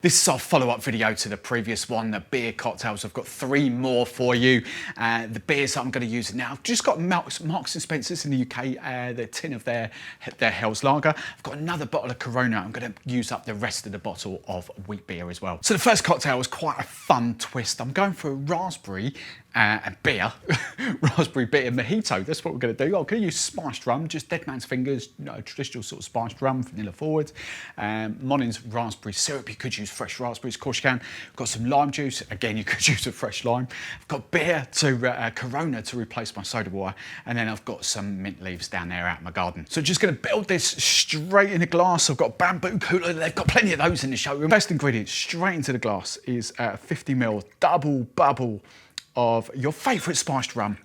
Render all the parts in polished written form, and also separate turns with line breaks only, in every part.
This is our follow-up video to the previous one, the beer cocktails. I've got 3 more for you. The beers that I'm going to use now, I've just got Marks and Spencer's in the UK, the tin of their Hell's Lager. I've got another bottle of Corona. I'm going to use up the rest of the bottle of wheat beer as well. So the first cocktail was quite a fun twist. I'm going for a raspberry beer, raspberry beer mojito. That's what we're going to do. I'm going to use spiced rum, just dead man's fingers, traditional sort of spiced rum, vanilla forward. Monin's raspberry syrup, you could use fresh raspberries, of course you can. I've got some lime juice, again you could use a fresh lime. I've got beer to Corona to replace my soda water, and then I've got some mint leaves down there out in my garden. So just going to build this straight in a glass. I've got bamboo cooler, they've got plenty of those in the showroom. Best ingredient straight into the glass is 50ml double bubble of your favourite spiced rum.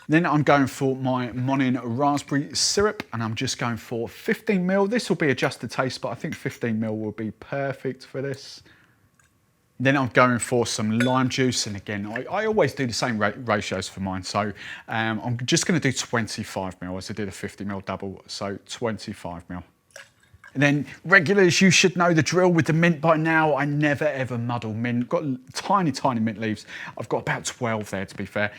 Then I'm going for my Monin raspberry syrup, and I'm just going for 15ml. This will be adjusted taste, but I think 15ml will be perfect for this. Then I'm going for some lime juice, and again, I always do the same ratios for mine, so I'm just going to do 25ml as I did a 50ml double, so 25ml. And then regulars, you should know the drill with the mint by now. I never ever muddle mint. Got tiny, tiny mint leaves. I've got about 12 there, to be fair.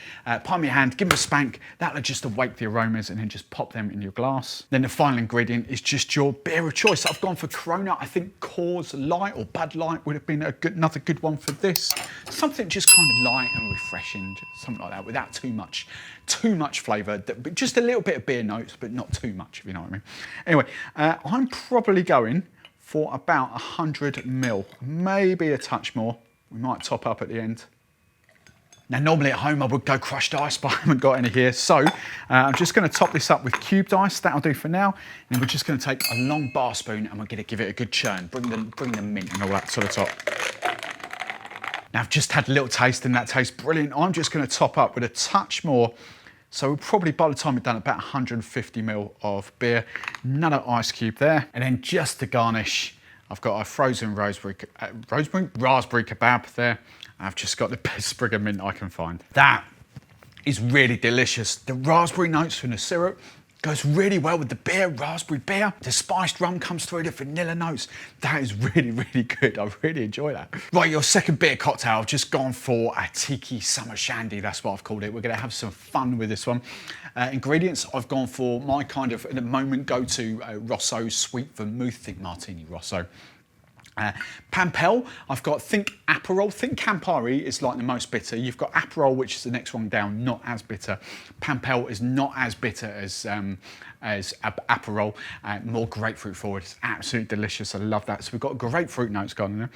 Palm your hand, give them a spank. That'll just awake the aromas, and then just pop them in your glass. Then the final ingredient is just your beer of choice. I've gone for Corona. I think Coors Light or Bud Light would have been another good one for this. Something just kind of light and refreshing, something like that, without too much flavour, but just a little bit of beer notes, but not too much, if you know what I mean. Anyway, I'm probably going for about 100ml, maybe a touch more. We might top up at the end. Now, normally at home I would go crushed ice, but I haven't got any here. So I'm just going to top this up with cubed ice. That'll do for now. And we're just going to take a long bar spoon, and we're going to give it a good churn. Bring the mint and all that to the top. Now, I've just had a little taste, and that tastes brilliant. I'm just going to top up with a touch more. So we'll probably, by the time we've done, about 150ml of beer. Another ice cube there. And then just to garnish, I've got a frozen raspberry kebab there. I've just got the best sprig of mint I can find. That is really delicious. The raspberry notes from the syrup goes really well with the beer, raspberry beer. The spiced rum comes through, the vanilla notes. That is really, really good. I really enjoy that. Right, your second beer cocktail, I've just gone for a Tiki Summer Shandy. That's what I've called it. We're gonna have some fun with this one. Ingredients, I've gone for my kind of, at the moment, go-to Rosso sweet vermouth martini Rosso. Pampelle, I've got Think Apero. Think Campari is like the most bitter. You've got Aperol, which is the next one down, not as bitter. Pampelle is not as bitter as Aperol, more grapefruit forward. It's absolutely delicious. I love that. So we've got grapefruit notes going in there.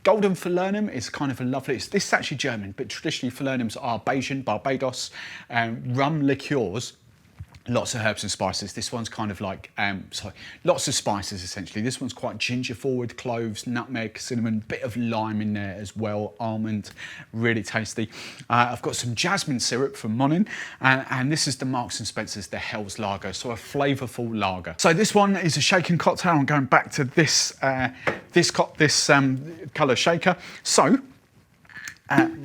Golden Falernum is kind of a lovely, this is actually German, but traditionally Falernums are Bayesian, Barbados, rum liqueurs. Lots of herbs and spices. This one's kind of like, lots of spices essentially. This one's quite ginger forward, cloves, nutmeg, cinnamon, bit of lime in there as well, almond, really tasty. I've got some jasmine syrup from Monin, and this is the Marks and Spencer's, the Hell's Lager, so a flavourful lager. So this one is a shaken cocktail. I'm going back to this colour shaker. So,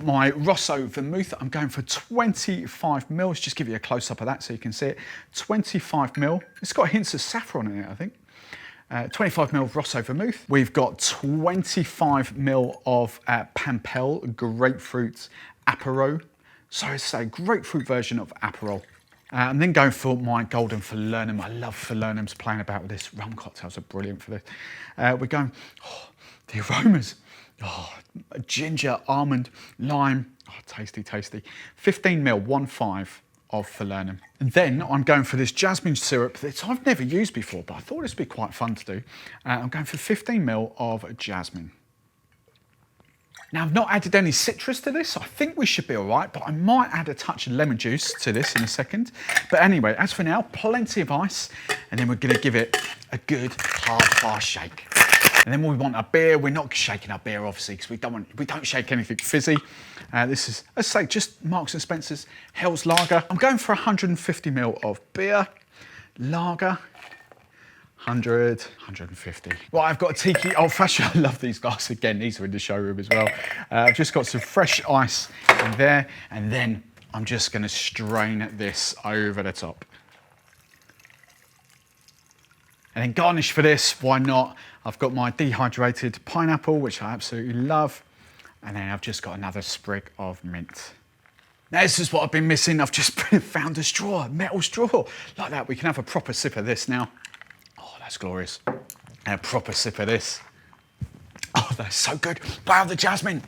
my Rosso vermouth, I'm going for 25ml. Let's just give you a close-up of that so you can see it. 25ml. It's got hints of saffron in it, I think. 25ml of Rosso vermouth. We've got 25ml of Pampelle grapefruit Apero. So it's a grapefruit version of Aperol. And then going for my Golden Falernum. I love Falernums, playing about with this. Rum cocktails are brilliant for this. We're going, the aromas. Oh, ginger, almond, lime, tasty, tasty. 15ml, 1.5 of Falernum. And then I'm going for this jasmine syrup that I've never used before, but I thought this would be quite fun to do. I'm going for 15ml of jasmine. Now, I've not added any citrus to this, so I think we should be all right, but I might add a touch of lemon juice to this in a second. But anyway, as for now, plenty of ice, and then we're gonna give it a good hard, fast shake. And then we want our beer. We're not shaking our beer, obviously, because we don't shake anything fizzy. This is, as I say, just Marks and Spencer's Hell's Lager. I'm going for 150ml of beer, lager, 100, 150. Well, I've got a Tiki Old Fashioned. I love these guys. Again, these are in the showroom as well. I've just got some fresh ice in there, and then I'm just going to strain this over the top. And then garnish for this, why not? I've got my dehydrated pineapple, which I absolutely love. And then I've just got another sprig of mint. Now, this is what I've been missing. I've just found a straw, a metal straw. Like that, we can have a proper sip of this now. Oh, that's glorious. And a proper sip of this. Oh, that's so good. Wow, the jasmine.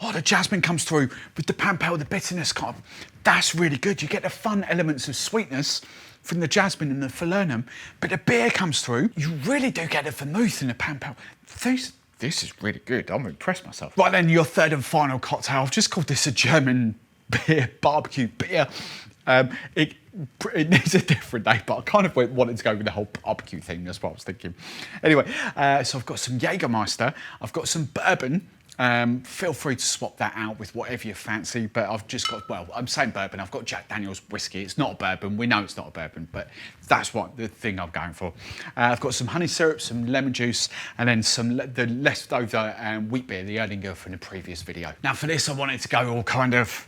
Oh, the jasmine comes through with the Pampelle, the bitterness kind of. That's really good. You get the fun elements of sweetness from the jasmine and the falernum, but the beer comes through. You really do get the vermouth and the Pampelle. This is really good. I'm impressed myself. Right then, your third and final cocktail. I've just called this a German beer, barbecue beer. It needs a different name, but I kind of wanted to go with the whole barbecue thing. That's what I was thinking. Anyway, so I've got some Jagermeister. I've got some bourbon. Feel free to swap that out with whatever you fancy, but I've just got, well, I'm saying bourbon, I've got Jack Daniel's whiskey. It's not a bourbon, we know it's not a bourbon, but that's what the thing I'm going for. I've got some honey syrup, some lemon juice, and then the leftover wheat beer, the Erdinger from the previous video. Now for this, I wanted to go all kind of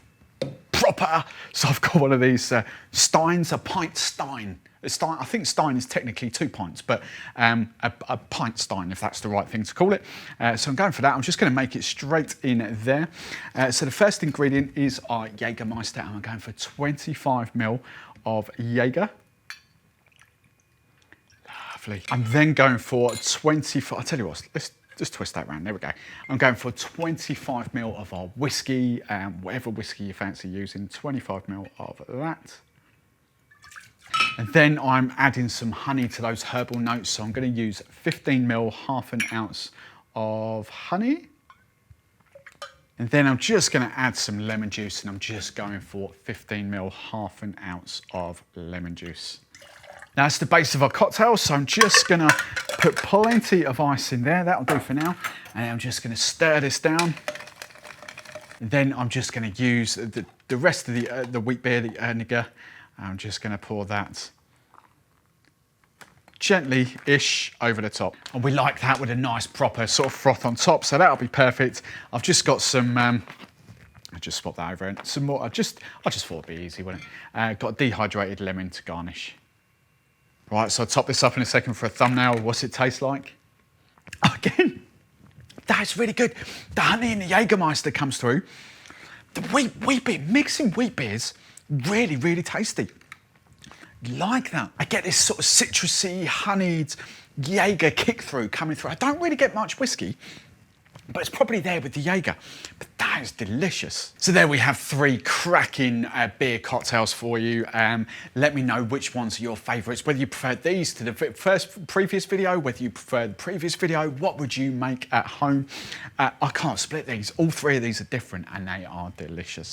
proper, so I've got one of these steins, a pint stein. I think stein is technically 2 pints, but a pint stein, if that's the right thing to call it. So I'm going for that. I'm just going to make it straight in there. So the first ingredient is our Jagermeister, and I'm going for 25 ml of Jager. Lovely. I'm then going for 25, I'll tell you what, let's just twist that around, there we go. I'm going for 25 ml of our whiskey, whatever whiskey you fancy using, 25 ml of that. And then I'm adding some honey to those herbal notes. So I'm going to use 15 ml, half an ounce of honey. And then I'm just going to add some lemon juice, and I'm just going for 15 ml, half an ounce of lemon juice. Now that's the base of our cocktail, so I'm just going to put plenty of ice in there. That'll do for now. And I'm just going to stir this down. And then I'm just going to use the rest of the wheat beer, the Erdinger. I'm just going to pour that gently-ish over the top. And we like that with a nice proper sort of froth on top, so that'll be perfect. I've just got some, I just swap that over and some more. I just thought it'd be easy, wouldn't it? Got a dehydrated lemon to garnish. Right, so I'll top this up in a second for a thumbnail. What's it taste like? Again, that's really good. The honey and the Jagermeister comes through. The wheat beer, mixing wheat beers, really, really tasty. Like that. I get this sort of citrusy, honeyed Jager kick through coming through. I don't really get much whiskey, but it's probably there with the Jager. But that is delicious. So there we have 3 cracking beer cocktails for you. Let me know which ones are your favourites, whether you preferred these to the previous video, whether you preferred the previous video, what would you make at home? I can't split these. All 3 of these are different and they are delicious.